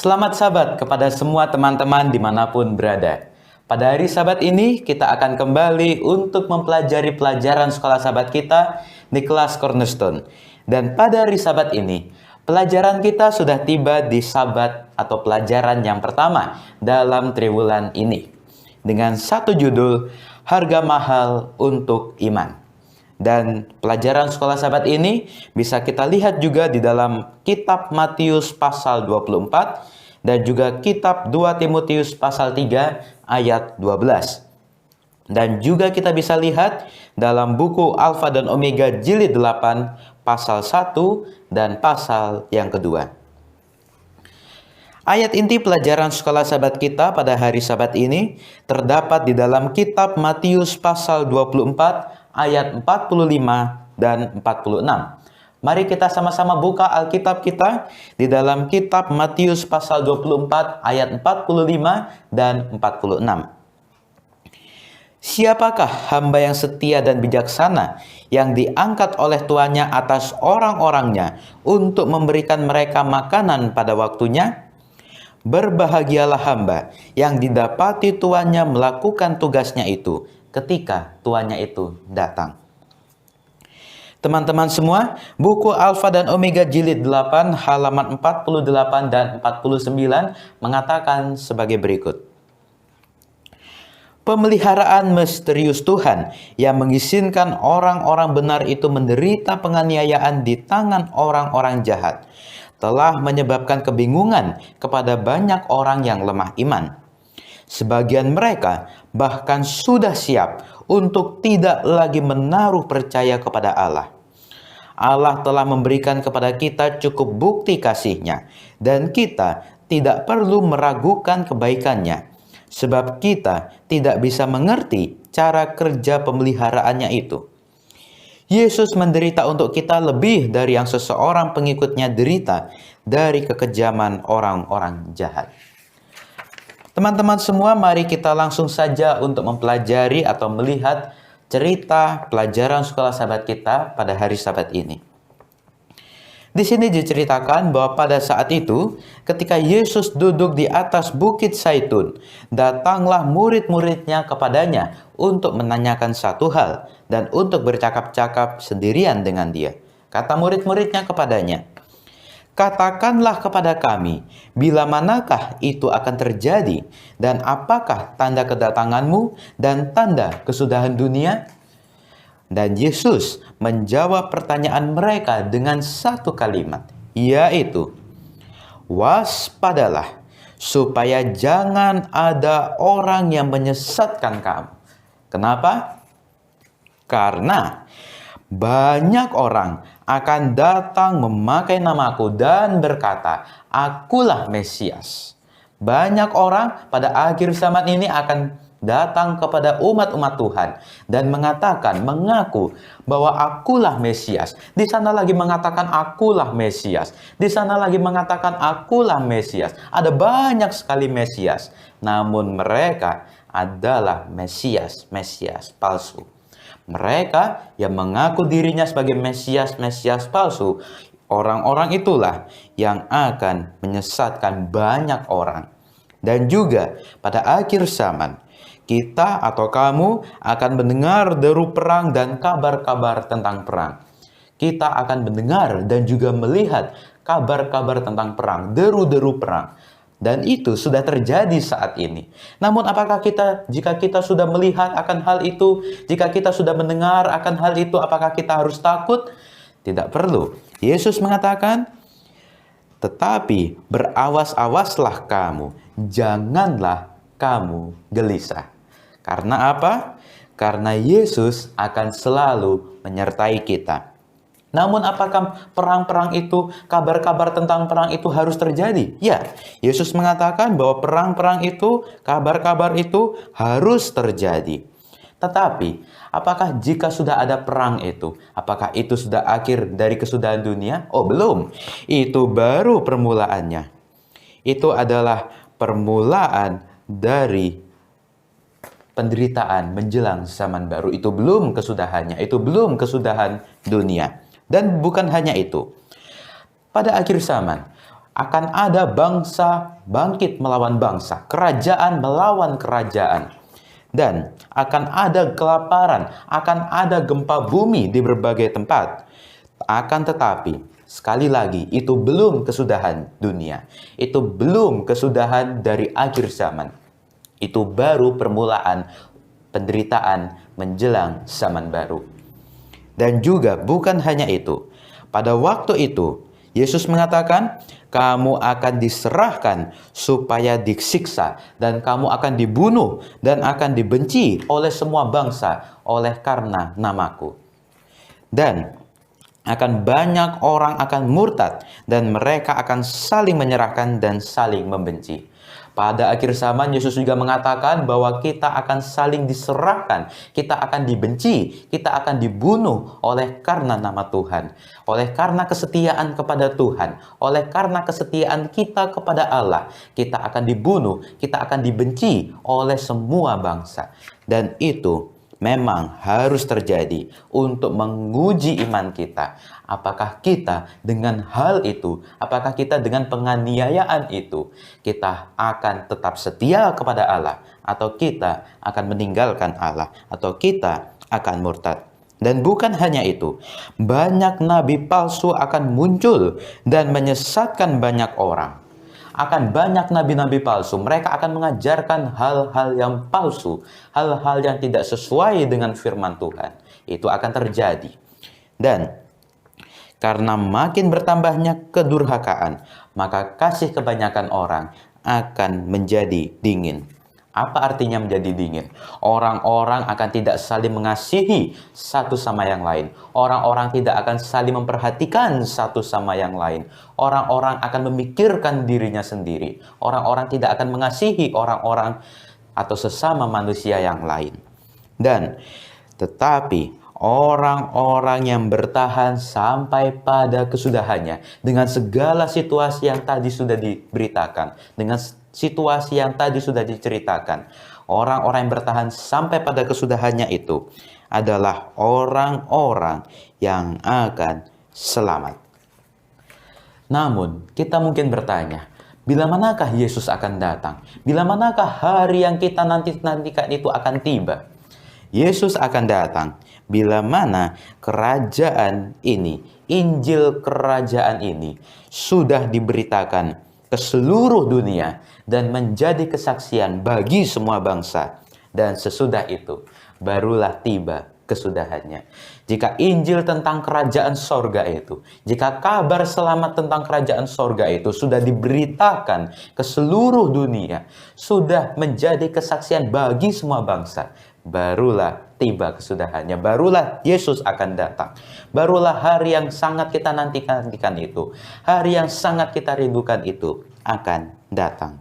Selamat Sabat kepada semua teman-teman dimanapun berada. Pada hari Sabat ini kita akan kembali untuk mempelajari pelajaran sekolah Sabat kita di kelas Cornerstone. Dan pada hari Sabat ini, pelajaran kita sudah tiba di Sabat atau pelajaran yang pertama dalam triwulan ini. Dengan satu judul, Harga Mahal untuk Iman. Dan pelajaran sekolah Sabat ini bisa kita lihat juga di dalam kitab Matius pasal 24 dan juga kitab 2 Timotius pasal 3 ayat 12. Dan juga kita bisa lihat dalam buku Alfa dan Omega jilid 8 pasal 1 dan pasal yang kedua. Ayat inti pelajaran sekolah Sabat kita pada hari Sabat ini terdapat di dalam kitab Matius pasal 24 ayat 45 dan 46. Mari kita sama-sama buka Alkitab kita di dalam kitab Matius pasal 24 ayat 45 dan 46. Siapakah hamba yang setia dan bijaksana yang diangkat oleh tuannya atas orang-orangnya untuk memberikan mereka makanan pada waktunya? Berbahagialah hamba yang didapati tuannya melakukan tugasnya itu ketika tuannya itu datang. Teman-teman semua, buku Alfa dan Omega jilid 8 halaman 48 dan 49 mengatakan sebagai berikut. Pemeliharaan misterius Tuhan yang mengizinkan orang-orang benar itu menderita penganiayaan di tangan orang-orang jahat telah menyebabkan kebingungan kepada banyak orang yang lemah iman. Sebagian mereka bahkan sudah siap untuk tidak lagi menaruh percaya kepada Allah. Allah telah memberikan kepada kita cukup bukti kasih-Nya, dan kita tidak perlu meragukan kebaikan-Nya, sebab kita tidak bisa mengerti cara kerja pemeliharaannya itu. Yesus menderita untuk kita lebih dari yang seseorang pengikutnya derita dari kekejaman orang-orang jahat. Teman-teman semua, mari kita langsung saja untuk mempelajari atau melihat cerita pelajaran sekolah Sabat kita pada hari Sabat ini. Di sini diceritakan bahwa pada saat itu, ketika Yesus duduk di atas bukit Zaitun, datanglah murid-muridnya kepadanya untuk menanyakan satu hal dan untuk bercakap-cakap sendirian dengan dia. Kata murid-muridnya kepadanya, "Katakanlah kepada kami, bila manakah itu akan terjadi, dan apakah tanda kedatanganmu dan tanda kesudahan dunia?" Dan Yesus menjawab pertanyaan mereka dengan satu kalimat, yaitu, "Waspadalah, supaya jangan ada orang yang menyesatkan kamu." Kenapa? Karena banyak orang akan datang memakai namaku dan berkata, "Akulah Mesias." Banyak orang pada akhir zaman ini akan datang kepada umat-umat Tuhan dan mengatakan, mengaku bahwa akulah Mesias. Di sana lagi mengatakan akulah Mesias. Di sana lagi mengatakan akulah Mesias. Ada banyak sekali Mesias. Namun mereka adalah Mesias palsu. Mereka yang mengaku dirinya sebagai Mesias palsu, orang-orang itulah yang akan menyesatkan banyak orang. Dan juga pada akhir zaman, kita atau kamu akan mendengar deru perang dan kabar-kabar tentang perang. Kita akan mendengar dan juga melihat kabar-kabar tentang perang, deru-deru perang. Dan itu sudah terjadi saat ini. Namun apakah jika kita sudah melihat akan hal itu, jika kita sudah mendengar akan hal itu, apakah kita harus takut? Tidak perlu. Yesus mengatakan, "Tetapi berawas-awaslah kamu, janganlah kamu gelisah." Karena apa? Karena Yesus akan selalu menyertai kita. Namun apakah perang-perang itu, kabar-kabar tentang perang itu harus terjadi? Ya, Yesus mengatakan bahwa perang-perang itu, kabar-kabar itu harus terjadi. Tetapi, apakah jika sudah ada perang itu, apakah itu sudah akhir dari kesudahan dunia? Oh, belum. Itu baru permulaannya. Itu adalah permulaan dari penderitaan menjelang zaman baru. Itu belum kesudahannya, itu belum kesudahan dunia. Dan bukan hanya itu. Pada akhir zaman, akan ada bangsa bangkit melawan bangsa, kerajaan melawan kerajaan. Dan akan ada kelaparan, akan ada gempa bumi di berbagai tempat. Akan tetapi, sekali lagi, itu belum kesudahan dunia. Itu belum kesudahan dari akhir zaman. Itu baru permulaan penderitaan menjelang zaman baru. Dan juga bukan hanya itu. Pada waktu itu, Yesus mengatakan, kamu akan diserahkan supaya disiksa, dan kamu akan dibunuh dan akan dibenci oleh semua bangsa oleh karena namaku. Dan akan banyak orang akan murtad, dan mereka akan saling menyerahkan dan saling membenci. Pada akhir zaman, Yesus juga mengatakan bahwa kita akan saling diserahkan, kita akan dibenci, kita akan dibunuh oleh karena nama Tuhan, oleh karena kesetiaan kepada Tuhan, oleh karena kesetiaan kita kepada Allah. Kita akan dibunuh, kita akan dibenci oleh semua bangsa. Dan itu memang harus terjadi untuk menguji iman kita. Apakah kita dengan hal itu, apakah kita dengan penganiayaan itu, kita akan tetap setia kepada Allah, atau kita akan meninggalkan Allah, atau kita akan murtad. Dan bukan hanya itu, banyak nabi palsu akan muncul dan menyesatkan banyak orang. Akan banyak nabi-nabi palsu. Mereka akan mengajarkan hal-hal yang palsu, hal-hal yang tidak sesuai dengan firman Tuhan. Itu akan terjadi. Dan karena makin bertambahnya kedurhakaan, maka kasih kebanyakan orang akan menjadi dingin. Apa artinya menjadi dingin? Orang-orang akan tidak saling mengasihi satu sama yang lain. Orang-orang tidak akan saling memperhatikan satu sama yang lain. Orang-orang akan memikirkan dirinya sendiri. Orang-orang tidak akan mengasihi orang-orang atau sesama manusia yang lain. Dan tetapi orang-orang yang bertahan sampai pada kesudahannya, dengan segala situasi yang tadi sudah diberitakan, dengan situasi yang tadi sudah diceritakan, orang-orang yang bertahan sampai pada kesudahannya itu adalah orang-orang yang akan selamat. Namun, kita mungkin bertanya, bila manakah Yesus akan datang? Bila manakah hari yang kita nantikan itu akan tiba? Yesus akan datang bila mana kerajaan ini, Injil kerajaan ini sudah diberitakan ke seluruh dunia dan menjadi kesaksian bagi semua bangsa. Dan sesudah itu barulah tiba kesudahannya. Jika Injil tentang kerajaan sorga itu, jika kabar selamat tentang kerajaan sorga itu sudah diberitakan ke seluruh dunia, sudah menjadi kesaksian bagi semua bangsa, barulah tiba kesudahannya, barulah Yesus akan datang, barulah hari yang sangat kita nantikan itu, hari yang sangat kita rindukan itu akan datang.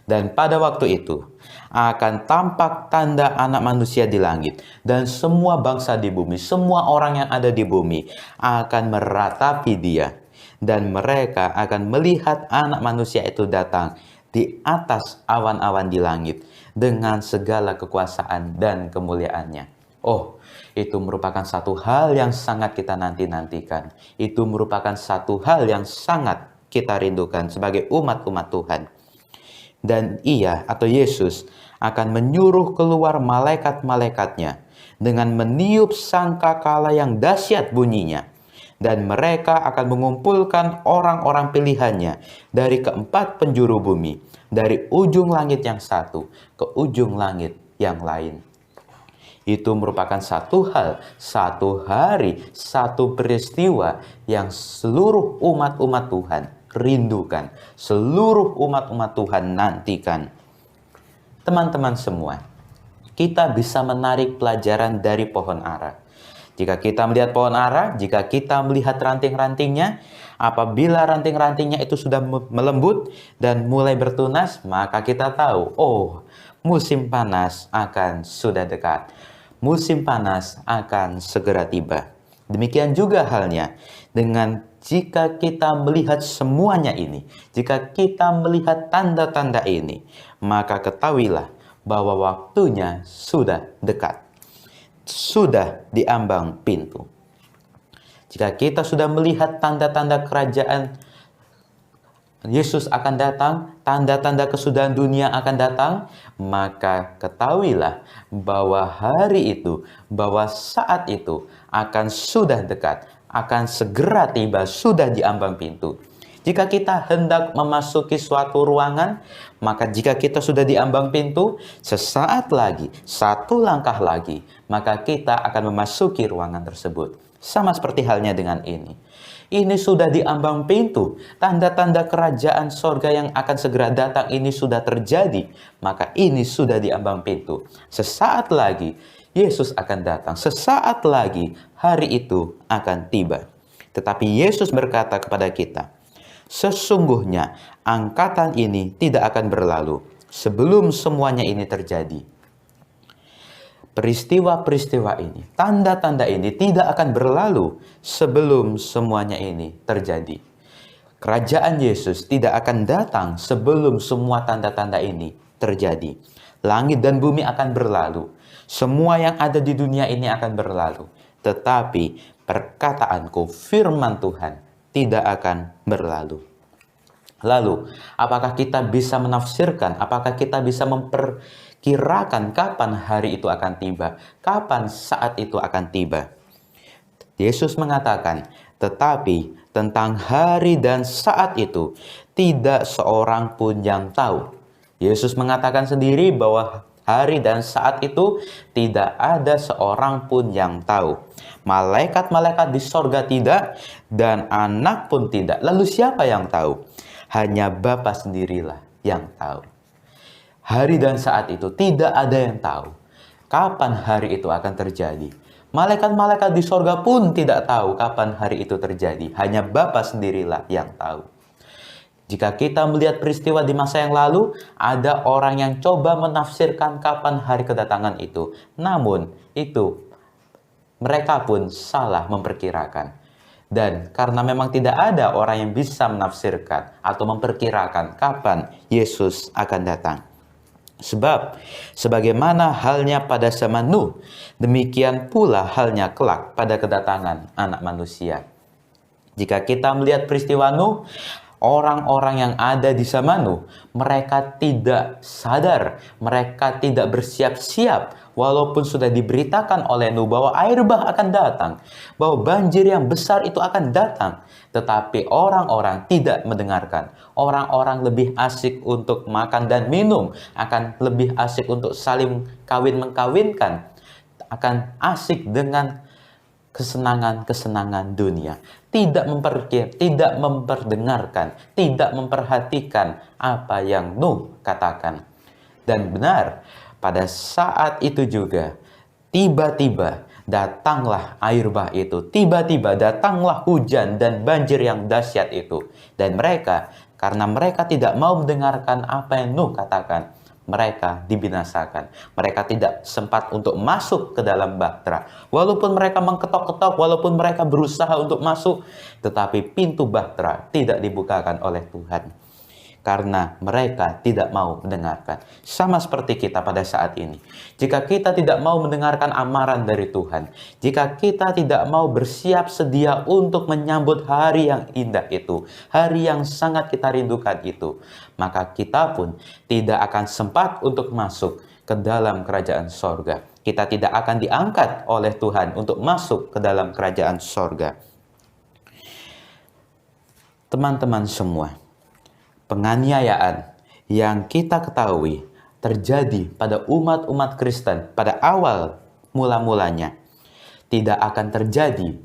Dan pada waktu itu akan tampak tanda anak manusia di langit, dan semua bangsa di bumi, semua orang yang ada di bumi akan meratapi dia, dan mereka akan melihat anak manusia itu datang di atas awan-awan di langit dengan segala kekuasaan dan kemuliaannya. Oh, itu merupakan satu hal yang sangat kita nantikan. Itu merupakan satu hal yang sangat kita rindukan sebagai umat-umat Tuhan. Dan ia atau Yesus akan menyuruh keluar malaikat-malaikatnya dengan meniup sangkakala yang dahsyat bunyinya. Dan mereka akan mengumpulkan orang-orang pilihannya dari keempat penjuru bumi, dari ujung langit yang satu ke ujung langit yang lain. Itu merupakan satu hal, satu hari, satu peristiwa yang seluruh umat-umat Tuhan rindukan, seluruh umat-umat Tuhan nantikan. Teman-teman semua, kita bisa menarik pelajaran dari pohon ara. Jika kita melihat pohon ara, jika kita melihat ranting-rantingnya, apabila ranting-rantingnya itu sudah melembut dan mulai bertunas, maka kita tahu, oh, musim panas akan sudah dekat. Musim panas akan segera tiba. Demikian juga halnya dengan jika kita melihat semuanya ini, jika kita melihat tanda-tanda ini, maka ketahuilah bahwa waktunya sudah dekat. Sudah di ambang pintu. Jika kita sudah melihat tanda-tanda kerajaan Yesus akan datang, tanda-tanda kesudahan dunia akan datang, maka ketahuilah bahwa hari itu, bahwa saat itu akan sudah dekat, akan segera tiba, sudah di ambang pintu. Jika kita hendak memasuki suatu ruangan, maka jika kita sudah di ambang pintu, sesaat lagi, satu langkah lagi, maka kita akan memasuki ruangan tersebut. Sama seperti halnya dengan ini. Ini sudah di ambang pintu. Tanda-tanda kerajaan sorga yang akan segera datang ini sudah terjadi. Maka ini sudah di ambang pintu. Sesaat lagi Yesus akan datang. Sesaat lagi hari itu akan tiba. Tetapi Yesus berkata kepada kita, sesungguhnya angkatan ini tidak akan berlalu sebelum semuanya ini terjadi. Peristiwa-peristiwa ini, tanda-tanda ini tidak akan berlalu sebelum semuanya ini terjadi. Kerajaan Yesus tidak akan datang sebelum semua tanda-tanda ini terjadi. Langit dan bumi akan berlalu. Semua yang ada di dunia ini akan berlalu. Tetapi perkataanku, firman Tuhan, tidak akan berlalu. Lalu, apakah kita bisa menafsirkan? Apakah kita bisa memperkirakan kapan hari itu akan tiba? Kapan saat itu akan tiba? Yesus mengatakan, tetapi tentang hari dan saat itu, tidak seorang pun yang tahu. Yesus mengatakan sendiri bahwa hari dan saat itu tidak ada seorang pun yang tahu. Malaikat-malaikat di sorga tidak, dan anak pun tidak. Lalu siapa yang tahu? Hanya Bapa sendirilah yang tahu. Hari dan saat itu tidak ada yang tahu kapan hari itu akan terjadi. Malaikat-malaikat di sorga pun tidak tahu kapan hari itu terjadi. Hanya Bapa sendirilah yang tahu. Jika kita melihat peristiwa di masa yang lalu, ada orang yang coba menafsirkan kapan hari kedatangan itu. Namun itu mereka pun salah memperkirakan. Dan karena memang tidak ada orang yang bisa menafsirkan atau memperkirakan kapan Yesus akan datang. Sebab sebagaimana halnya pada zaman Nuh, demikian pula halnya kelak pada kedatangan Anak Manusia. Jika kita melihat peristiwa Nuh, orang-orang yang ada di zaman Nuh, mereka tidak sadar, mereka tidak bersiap-siap. Walaupun sudah diberitakan oleh Nuh bahwa air bah akan datang, bahwa banjir yang besar itu akan datang, tetapi orang-orang tidak mendengarkan. Orang-orang lebih asik untuk makan dan minum, akan lebih asik untuk saling kawin-mengkawinkan, akan asik dengan kesenangan-kesenangan dunia. Tidak memperdengarkan, tidak memperhatikan apa yang Nuh katakan. Dan benar, pada saat itu juga, tiba-tiba datanglah air bah itu. Tiba-tiba datanglah hujan dan banjir yang dahsyat itu. Dan mereka, karena mereka tidak mau mendengarkan apa yang Nuh katakan, mereka dibinasakan. Mereka tidak sempat untuk masuk ke dalam bahtera. Walaupun mereka mengketok-ketok, walaupun mereka berusaha untuk masuk, tetapi pintu bahtera tidak dibukakan oleh Tuhan. Karena mereka tidak mau mendengarkan. Sama seperti kita pada saat ini. Jika kita tidak mau mendengarkan amaran dari Tuhan, jika kita tidak mau bersiap sedia untuk menyambut hari yang indah itu, hari yang sangat kita rindukan itu, maka kita pun tidak akan sempat untuk masuk ke dalam kerajaan sorga. Kita tidak akan diangkat oleh Tuhan untuk masuk ke dalam kerajaan sorga. Teman-teman semua, penganiayaan yang kita ketahui terjadi pada umat-umat Kristen pada awal mula-mulanya tidak akan terjadi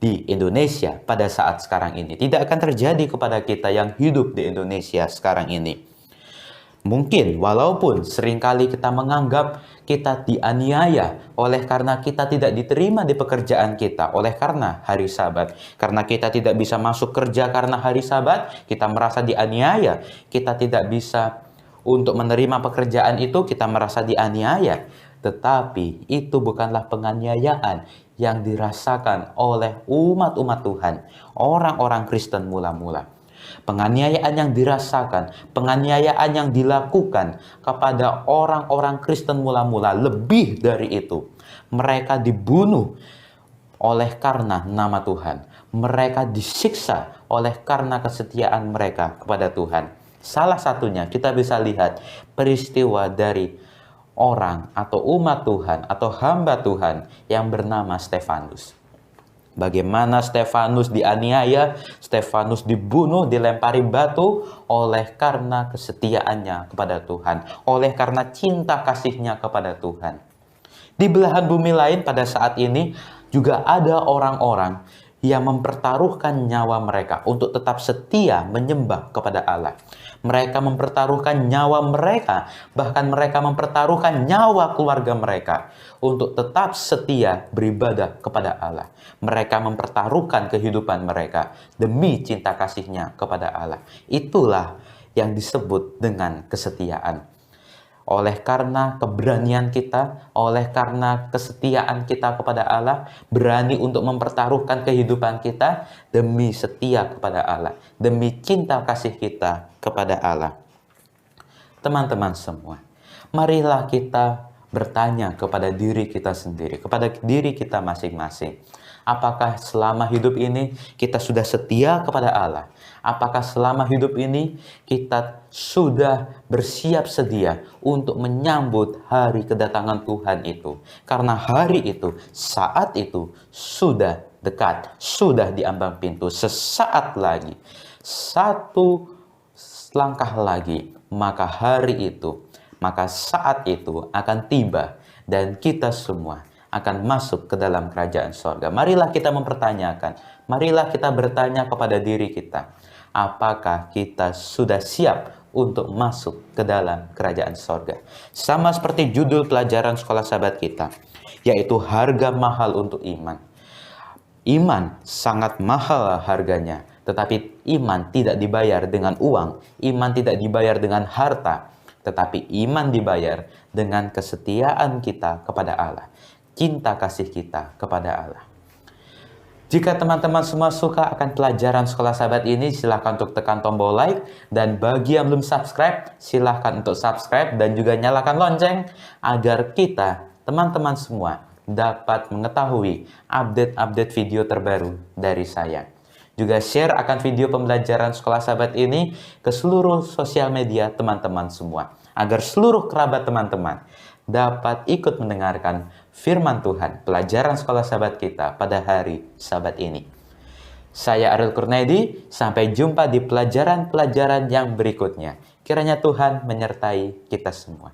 di Indonesia pada saat sekarang ini. Tidak akan terjadi kepada kita yang hidup di Indonesia sekarang ini. Mungkin walaupun seringkali kita menganggap kita dianiaya oleh karena kita tidak diterima di pekerjaan kita, oleh karena hari Sabat. Karena kita tidak bisa masuk kerja karena hari Sabat, kita merasa dianiaya. Kita tidak bisa untuk menerima pekerjaan itu, kita merasa dianiaya. Tetapi itu bukanlah penganiayaan yang dirasakan oleh umat-umat Tuhan, orang-orang Kristen mula-mula. Penganiayaan yang dirasakan, penganiayaan yang dilakukan kepada orang-orang Kristen mula-mula lebih dari itu. Mereka dibunuh oleh karena nama Tuhan. Mereka disiksa oleh karena kesetiaan mereka kepada Tuhan. Salah satunya kita bisa lihat peristiwa dari orang atau umat Tuhan atau hamba Tuhan yang bernama Stefanus. Bagaimana Stefanus dianiaya, Stefanus dibunuh, dilempari batu oleh karena kesetiaannya kepada Tuhan, oleh karena cinta kasihnya kepada Tuhan. Di belahan bumi lain pada saat ini juga ada orang-orang yang mempertaruhkan nyawa mereka untuk tetap setia menyembah kepada Allah. Mereka mempertaruhkan nyawa mereka, bahkan mereka mempertaruhkan nyawa keluarga mereka untuk tetap setia beribadah kepada Allah. Mereka mempertaruhkan kehidupan mereka demi cinta kasihnya kepada Allah. Itulah yang disebut dengan kesetiaan. Oleh karena keberanian kita, oleh karena kesetiaan kita kepada Allah, berani untuk mempertaruhkan kehidupan kita demi setia kepada Allah, demi cinta kasih kita kepada Allah. Teman-teman semua, marilah kita bertanya kepada diri kita sendiri, kepada diri kita masing-masing. Apakah selama hidup ini kita sudah setia kepada Allah? Apakah selama hidup ini kita sudah bersiap sedia untuk menyambut hari kedatangan Tuhan itu? Karena hari itu, saat itu sudah dekat, sudah di ambang pintu. Sesaat lagi, satu langkah lagi, maka hari itu, maka saat itu akan tiba dan kita semua akan masuk ke dalam kerajaan sorga. Marilah kita mempertanyakan, marilah kita bertanya kepada diri kita, apakah kita sudah siap untuk masuk ke dalam kerajaan sorga? Sama seperti judul pelajaran sekolah sahabat kita, yaitu harga mahal untuk iman. Iman sangat mahal harganya, tetapi iman tidak dibayar dengan uang, iman tidak dibayar dengan harta, tetapi iman dibayar dengan kesetiaan kita kepada Allah, cinta kasih kita kepada Allah. Jika teman-teman semua suka akan pelajaran sekolah sahabat ini, silahkan untuk tekan tombol like. Dan bagi yang belum subscribe, silahkan untuk subscribe dan juga nyalakan lonceng agar kita, teman-teman semua, dapat mengetahui update-update video terbaru dari saya. Juga share akan video pembelajaran sekolah sahabat ini ke seluruh sosial media teman-teman semua, agar seluruh kerabat teman-teman dapat ikut mendengarkan firman Tuhan, pelajaran sekolah sahabat kita pada hari Sabat ini. Saya Ariel Kurnedi, sampai jumpa di pelajaran-pelajaran yang berikutnya. Kiranya Tuhan menyertai kita semua.